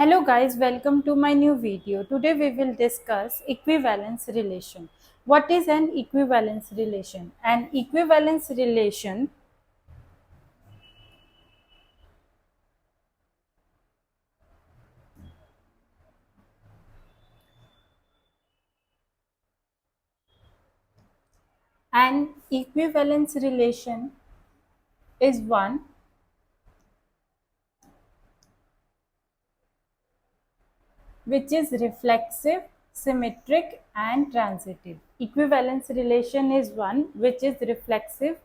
Hello guys, welcome to my new video. Today we will discuss equivalence relation. What is an equivalence relation? An equivalence relation is one which is reflexive, symmetric and transitive. Equivalence relation is one which is reflexive,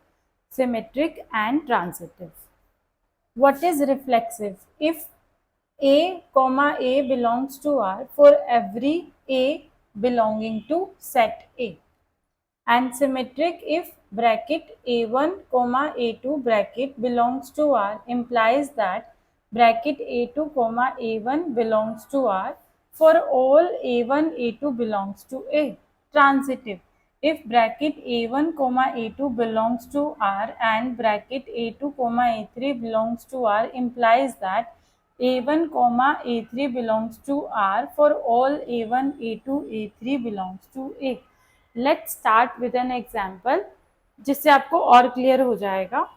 symmetric and transitive. What is reflexive? If A, comma A belongs to R for every A belonging to set A. And symmetric if bracket A1, comma A2 bracket belongs to R implies that bracket A2, comma A1 belongs to R for all A1, A2 belongs to A. Transitive if bracket A1, comma A2 belongs to R and bracket A2, comma A3 belongs to R implies that A1, comma A3 belongs to R for all A1, A2, A3 belongs to A. Let's start with an example जिससे आपको और clear हो जाएगा.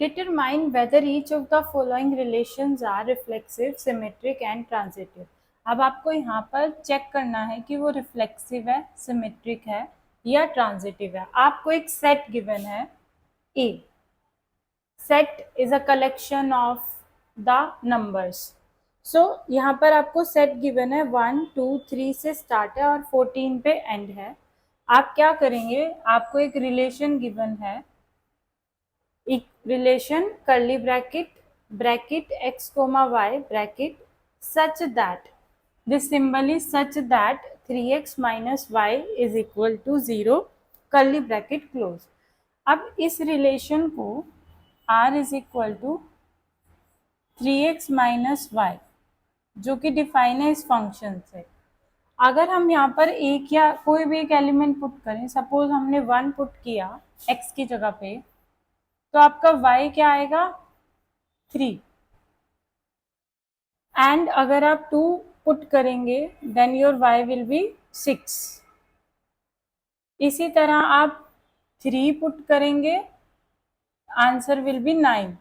Determine whether each of the following relations are reflexive, symmetric and transitive. अब आपको यहाँ पर check करना है कि वो रिफ्लेक्सिव है, सिमेट्रिक है या ट्रांजिटिव है. आपको एक सेट गिवन है A. Set is a collection of the numbers. So यहाँ पर आपको सेट गिवन है 1, 2, 3 से स्टार्ट है और 14 पे एंड है. आप क्या करेंगे, आपको एक रिलेशन गिवन है, relation curly bracket x comma y bracket such that this symbol is such that 3x minus y is equal to 0 curly bracket close. अब इस रिलेशन को r is equal to 3x minus y जो कि define है इस function से. अगर हम यहाँ पर एक या कोई भी एक एलिमेंट पुट करें, सपोज हमने 1 पुट किया x की जगह पे, तो आपका y क्या आएगा 3. एंड अगर आप 2 पुट करेंगे then your y will be 6. इसी तरह आप 3 पुट करेंगे, आंसर विल बी 9.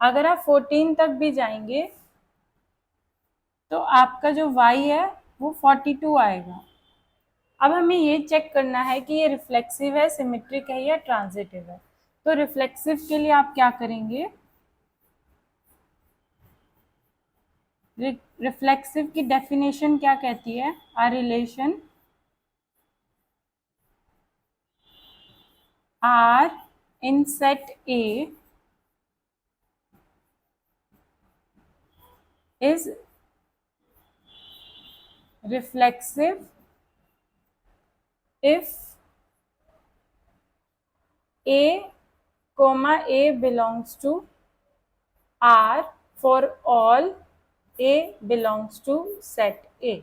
अगर आप 14 तक भी जाएंगे तो आपका जो y है वो 42 आएगा. अब हमें ये चेक करना है कि ये रिफ्लेक्सिव है, सिमेट्रिक है या ट्रांजिटिव है. तो रिफ्लेक्सिव के लिए आप क्या करेंगे, रिफ्लेक्सिव की डेफिनेशन क्या कहती है, a relation R in set A is reflexive if A comma A belongs to R for all A belongs to set A.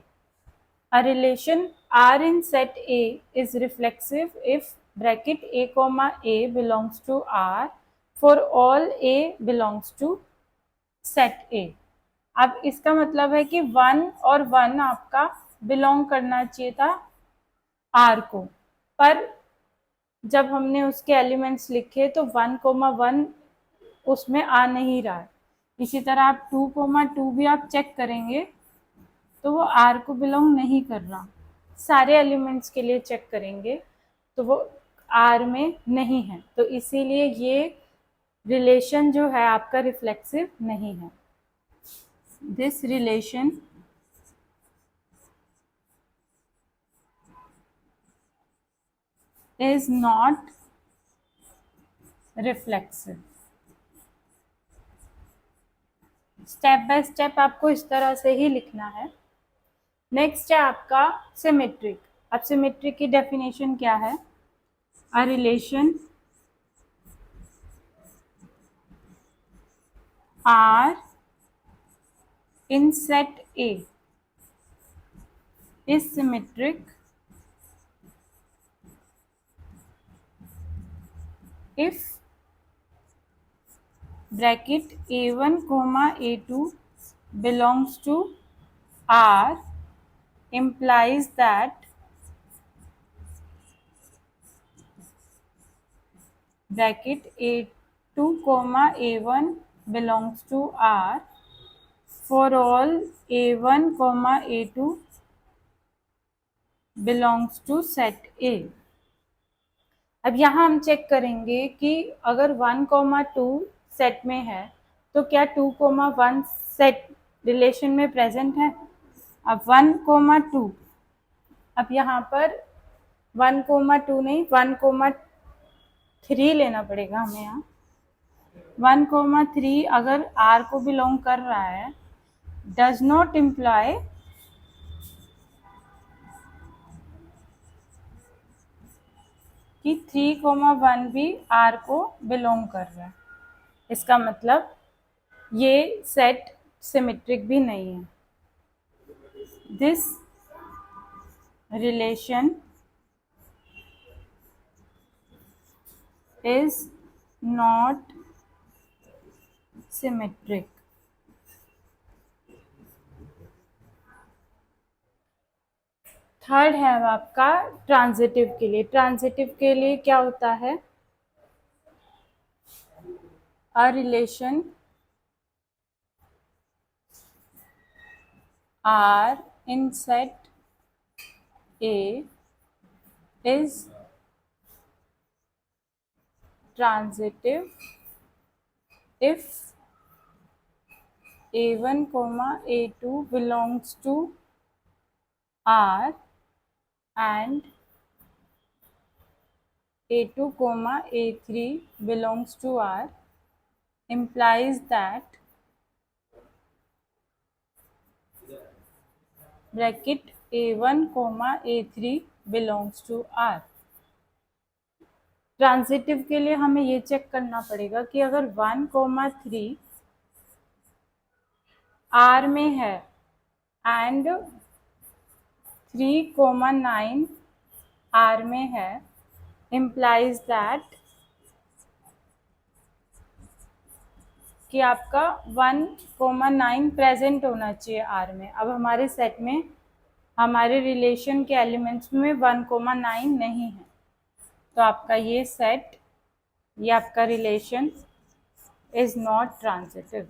A relation R in set A is reflexive if bracket A comma A belongs to R for all A belongs to set A. अब इसका मतलब है कि 1 और 1 आपका belong करना चाहिए था R को, पर जब हमने उसके एलिमेंट्स लिखे तो 1,1 उसमें आ नहीं रहा है. इसी तरह आप 2,2 भी आप चेक करेंगे तो वो R को बिलोंग नहीं कर रहा. सारे एलिमेंट्स के लिए चेक करेंगे तो वो R में नहीं है, तो इसीलिए ये रिलेशन जो है आपका रिफ्लेक्सिव नहीं है. This relation is not reflexive. Step by step आपको इस तरह से ही लिखना है। नेक्स्ट है आपका सिमेट्रिक। अब सिमेट्रिक की डेफिनेशन क्या है? A relation R in set A is symmetric if bracket a1 comma a2 belongs to R implies that bracket a2 comma a1 belongs to R for all a1 comma a2 belongs to set A। अब यहाँ हम check करेंगे कि अगर 1,2 set में है तो क्या 2,1 सेट रिलेशन में प्रेजेंट है। अब 1,2, अब यहाँ पर 1,2 नहीं 1,3 लेना पड़ेगा हमें। यहाँ 1,3 अगर R को बिलोंग कर रहा है डज नॉट इम्प्लाई कि 3,1 भी R को बिलोंग कर रहा है। इसका मतलब ये सेट सिमेट्रिक भी नहीं है। This relation is not symmetric। Third है अब आपका ट्रांजिटिव के लिए। ट्रांजिटिव के लिए क्या होता है? A relation R in set A is transitive if A1 comma A2 belongs to R and A2 comma A3 belongs to R implies that bracket A1 comma A3 belongs to R। Transitive के लिए हमें ये check करना पड़ेगा कि अगर 1,3 R में है एंड 3,9 R में है implies that कि आपका 1,9 प्रेजेंट होना चाहिए R में। अब हमारे सेट में हमारे रिलेशन के एलिमेंट्स में 1,9 नहीं है तो आपका ये सेट, ये आपका रिलेशन इज नॉट ट्रांजिटिव।